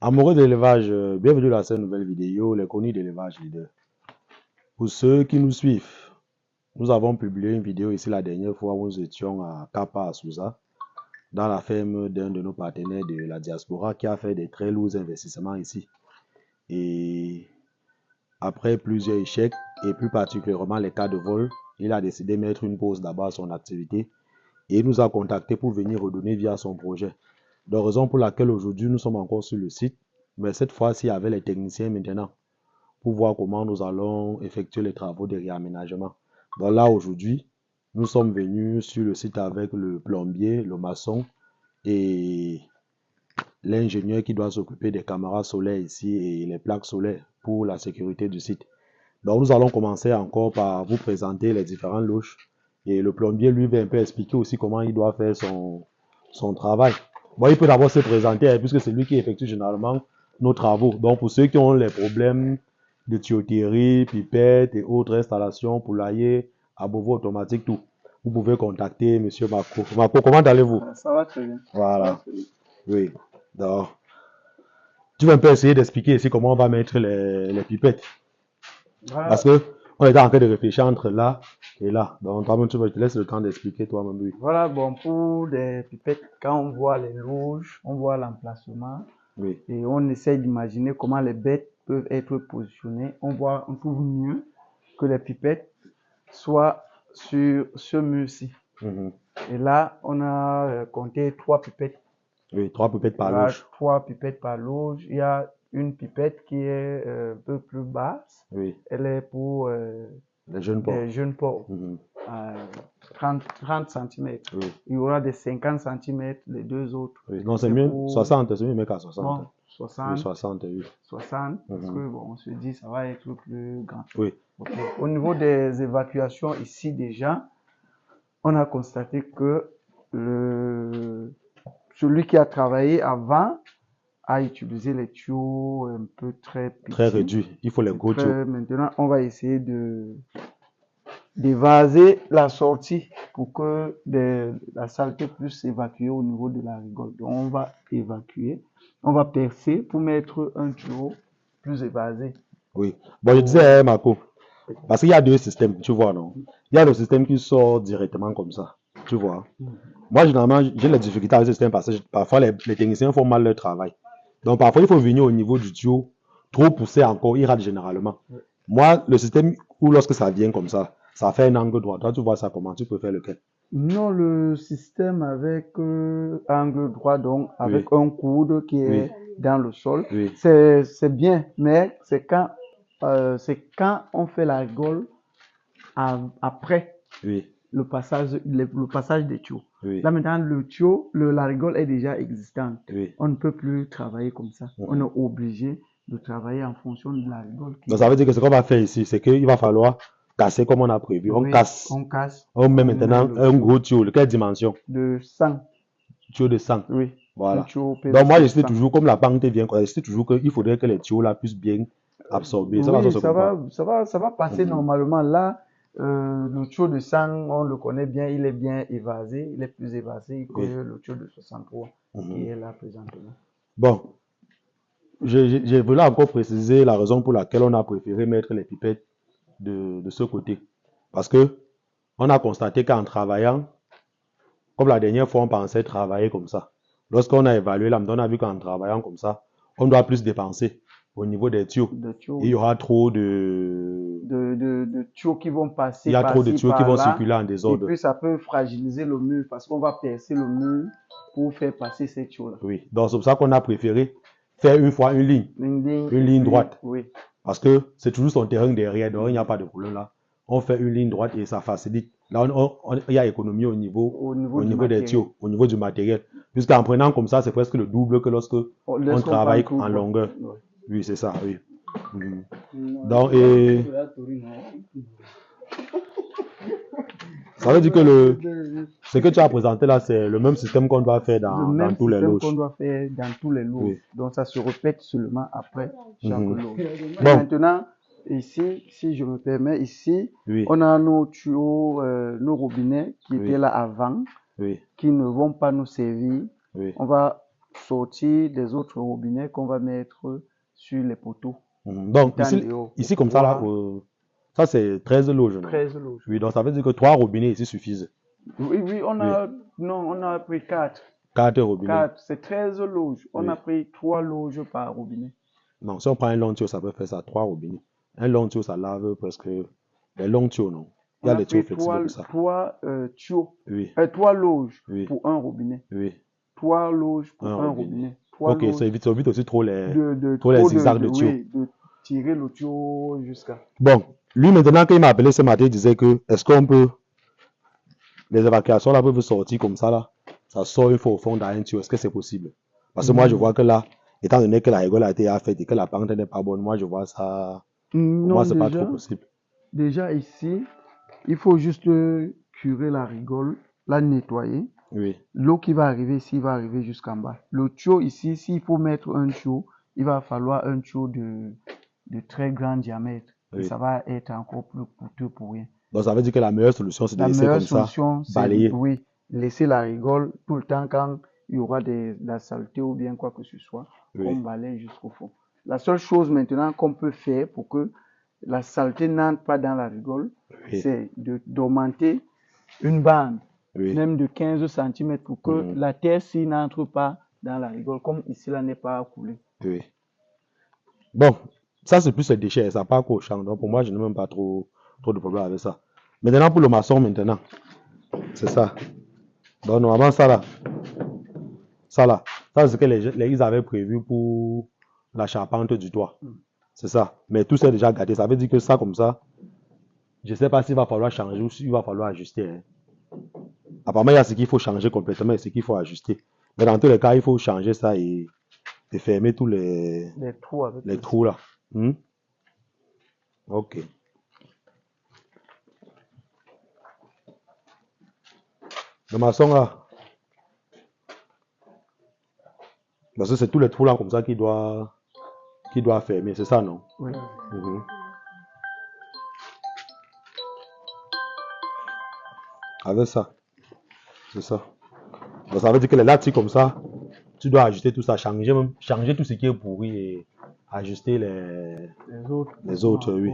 Amoureux de l'élevage, bienvenue dans cette nouvelle vidéo, les chroniques d'élevage leader. Pour ceux qui nous suivent, nous avons publié une vidéo ici la dernière fois où nous étions à Kapa, à Sousa, dans la ferme d'un de nos partenaires de la diaspora qui a fait des très lourds investissements ici. Et après plusieurs échecs, et plus particulièrement les cas de vol, il a décidé de mettre une pause d'abord à son activité et il nous a contacté pour venir redonner vie à son projet. De raison pour laquelle aujourd'hui nous sommes encore sur le site, mais cette fois-ci avec les techniciens maintenant pour voir comment nous allons effectuer les travaux de réaménagement. Donc là aujourd'hui, nous sommes venus sur le site avec le plombier, le maçon et l'ingénieur qui doit s'occuper des caméras solaires ici et les plaques solaires pour la sécurité du site. Donc nous allons commencer encore par vous présenter les différentes loges et le plombier lui va un peu expliquer aussi comment il doit faire son travail. Bon, il peut d'abord se présenter puisque c'est lui qui effectue généralement nos travaux. Donc pour ceux qui ont les problèmes de tuyauterie, pipettes et autres installations, poulailler, abreuvoir automatique, tout, vous pouvez contacter Monsieur Marco. Marco, comment allez-vous? Ça va très bien. Voilà. Oui. Donc, tu vas un peu essayer d'expliquer ici comment on va mettre les pipettes. Voilà. Parce que on était en train de réfléchir entre là et là. Donc, toi-même, tu te laisses le temps d'expliquer toi-même. Oui. Voilà, bon, pour des pipettes, quand on voit les loges, on voit l'emplacement Oui. et on essaye d'imaginer comment les bêtes peuvent être positionnées. On trouve mieux que les pipettes soient sur ce mur-ci. Mhm. Et là, on a compté 3 pipettes. Oui, 3 pipettes par Voilà, loge. 3 pipettes par loge. Il y a une pipette qui est un peu plus basse. Oui, Elle est pour les jeunes porcs. des jeunes porcs. Mhm. 30 cm. Oui. Il y aura des 50 cm, les deux autres. Oui. Non, c'est mieux. pour 60, c'est mieux, mais qu'à 60. non, Oui, 60, 60, oui. 60, parce Mhm. que bon, on se dit ça va être plus grand. Oui. Ok. Au niveau des évacuations ici déjà, on a constaté que celui qui a travaillé avant a utilisé les tuyaux un peu très petits. Très réduit. Il faut les gros tuyaux. Maintenant, on va essayer d'évaser la sortie pour que la saleté puisse s'évacuer au niveau de la rigole. Donc, on va évacuer, on va percer pour mettre un tuyau plus évasé. Oui. Bon, je disais, Marco, parce qu'il y a deux systèmes, tu vois, non? Il y a le système qui sort directement comme ça, tu vois. Moi, généralement, j'ai les difficultés avec ce système parce que parfois, les techniciens font mal leur travail. Donc, parfois, il faut venir au niveau du tuyau, trop poussé encore, il rate généralement. Moi, le système où lorsque ça vient comme ça fait un angle droit. Toi, tu vois ça comment? Tu préfères lequel? Non, le système avec angle droit, donc avec un coude qui est dans le sol, c'est bien, mais c'est quand on fait la rigole après le passage des tuyaux. Là maintenant, le tuyau, la rigole est déjà existante. On ne peut plus travailler comme ça. On est obligé de travailler en fonction de la rigole. Donc ça veut dire que ce qu'on va faire ici, c'est qu'il va falloir casser comme on a prévu. On casse. On met maintenant un gros tuyau. De quelle dimension? De 100. Tuyau de 100. Oui. Voilà. Donc moi, je sais toujours, comme la pente vient, je sais toujours qu'il faudrait que les tuyaux là puissent bien absorber. Oui, ça va passer normalement. Là, le tuyau de 100, on le connaît bien, il est bien évasé, il est plus évasé que le tuyau de 63 qui est là présentement. Bon, je voulais encore préciser la raison pour laquelle on a préféré mettre les pipettes de ce côté. Parce que on a constaté qu'en travaillant, comme la dernière fois on pensait travailler comme ça, lorsqu'on a évalué là, on a vu qu'en travaillant comme ça, on doit plus dépenser au niveau des tuyaux. Il y aura trop de tuyaux qui vont passer. Il y a trop de tuyaux qui vont circuler en désordre. Et puis ça peut fragiliser le mur parce qu'on va percer le mur pour faire passer ces tuyaux-là. Oui, donc c'est pour ça qu'on a préféré faire une fois une ligne droite. Oui. Parce que c'est toujours son terrain derrière, donc il n'y a pas de problème là. On fait une ligne droite et ça facilite. Là, il y a économie au niveau des tuyaux, au niveau du matériel. Puisqu'en prenant comme ça, c'est presque le double que lorsque on travaille en longueur. Oui, c'est ça, oui. Donc, ça veut dire que ce que tu as présenté là, c'est le même système qu'on doit faire dans tous les loges. Qu'on doit faire dans tous les loges. Oui. Donc, ça se répète seulement après chaque loge. Bon. Maintenant, ici, si je me permets, ici, on a nos tuyaux, nos robinets qui étaient là avant, qui ne vont pas nous servir. On va sortir des autres robinets qu'on va mettre sur les poteaux. Donc, ici comme ça, là, ça c'est 13 loges. Non? 13 loges. Oui, donc ça veut dire que 3 robinets ici suffisent. Oui, on a pris 4. 4 robinets. 4, c'est 13 loges. On a pris 3 loges par robinet. Non, si on prend un long tuyau, ça peut faire ça, 3 robinets. Un long tuyau, ça lave presque les longs tuyaux, non? Il y a des tuyaux flexibles comme ça. 3 tuyaux. Oui. 3 loges pour un robinet. Oui. 3 loges pour un robinet. Ok, ça évite aussi trop les zigzags de tuyaux. Oui, de tirer le tuyau jusqu'à. Bon, lui maintenant, quand il m'a appelé ce matin, il disait que est-ce qu'on peut. Les évacuations là peuvent sortir comme ça là. Ça sort une fois au fond dans un tuyau. Est-ce que c'est possible? Parce que moi, je vois que là, étant donné que la rigole a été faite et que la pente n'est pas bonne, moi, je vois ça. Non, moi, c'est pas trop possible. Déjà ici, il faut juste curer la rigole, la nettoyer. Oui. L'eau qui va arriver ici va arriver jusqu'en bas. Le tuyau ici, s'il faut mettre un tuyau, il va falloir un tuyau de très grand diamètre. Oui. Et ça va être encore plus coûteux pour rien. Donc ça veut dire que la meilleure solution, c'est de laisser comme ça, balayer. Oui, laisser la rigole tout le temps quand il y aura de la saleté ou bien quoi que ce soit. Oui. On balaye jusqu'au fond. La seule chose maintenant qu'on peut faire pour que la saleté n'entre pas dans la rigole, oui, c'est d'augmenter une bande, oui, même de 15 cm pour que la terre s'y n'entre pas dans la rigole, comme ici là n'est pas coulé. Oui. Bon, ça c'est plus les déchets, ça part qu'au champ. Donc pour moi, je n'ai même pas trop de problème avec ça. Maintenant pour le maçon maintenant, c'est ça. Donc normalement ça c'est ce que les avaient prévu pour la charpente du toit. C'est ça. Mais tout c'est déjà gâté. Ça veut dire que ça comme ça, je ne sais pas s'il va falloir changer ou s'il va falloir ajuster. Hein. Apparemment, il y a ce qu'il faut changer complètement et ce qu'il faut ajuster. Mais dans tous les cas, il faut changer ça et fermer tous les trous là. Ok. Le maçon là. Parce que c'est tous les trous là comme ça qui doit fermer, c'est ça, non? Oui. Avec ça. C'est ça. Donc ça veut dire que les lattes comme ça, tu dois ajuster tout ça, changer tout ce qui est pourri et ajuster les autres, oui.